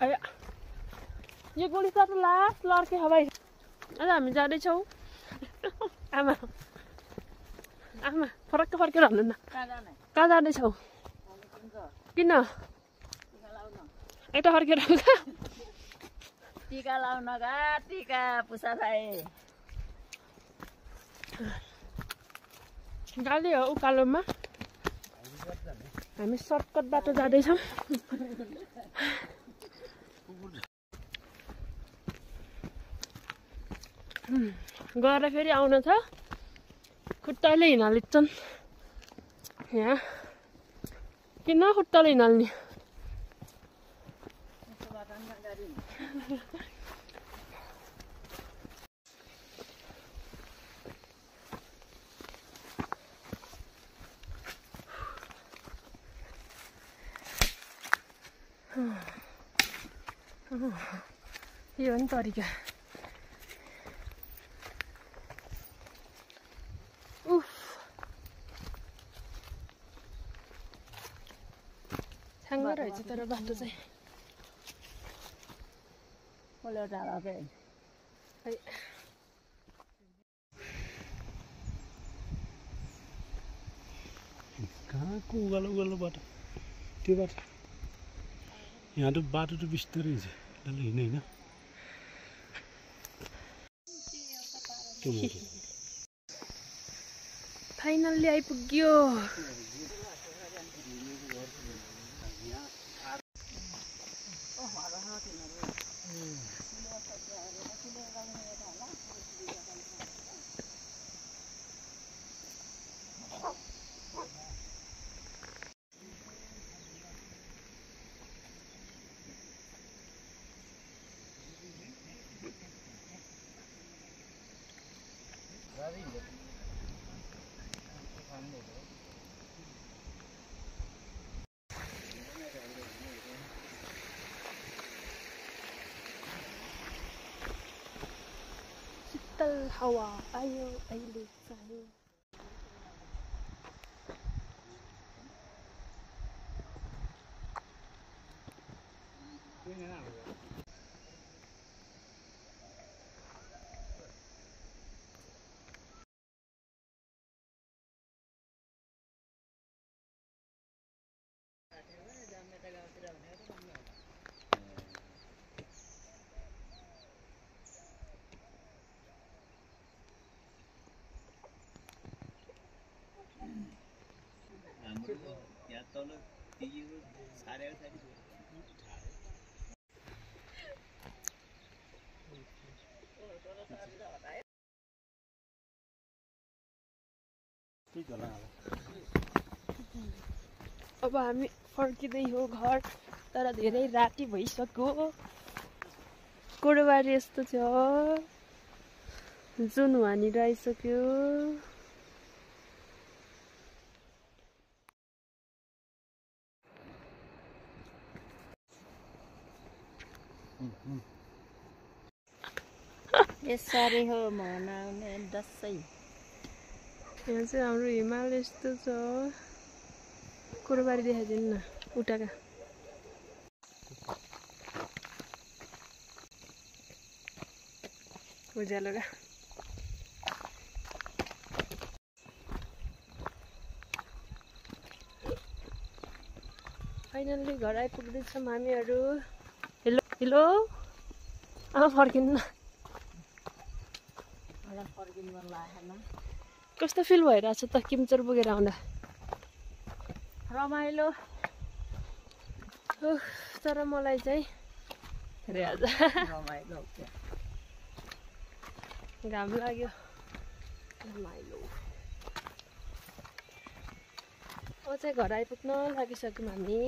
आया यो गोली त लास्ट लड्के हवाई आज हामी जाँदैछौँ आमा आमा फरक्क फर्केर भन्नु न कहाँ जाँदैछौँ किन यता फर्केर टीका लाउन गा टीका पुसा भाइ गाली हो उकालोमा हामी सर्टकट बाटो जाँदैछौँ गएर फेरि आउन छ खुट्टाले हिँडालिन्छन् यहाँ किन खुट्टाले हिँडाल्ने यो हो नि तरिका उफ छाङ्गो रहेछ तर बाटो चाहिँ खोलो डाँडा चाहिँ कहाँको उकालो उकालो बाटो त्यो बाटो यहाँ त बाटो त बिस्तारै छ डल्लै हिँड्ने होइन फाइनल्ली आइपुग्यो शीतल हावा आयो अहिले चाहिँ अब हामी फर्किँदै हो घर तर धेरै राति भइसक्यो कोडोबारी यस्तो छ जुन वहाँनिर आइसक्यो यसरी हो मनाउने दसैँ यहाँ चाहिँ हाम्रो हिमाल यस्तो छ कोडोबारी देखाइदिनु न उटाका उज्यालो का फाइनल्ली घर आइपुग्दैछौँ हामीहरू हेलो हेलो आमा फर्किनु न कस्तो फिल भइरहेछ त किमचोर पुगेर आउँदा रमाइलो तर मलाई चाहिँ रमाइलो घाम लाग्यो रमाइलो अब चाहिँ घर आइपुग्न लागिसक्यौँ हामी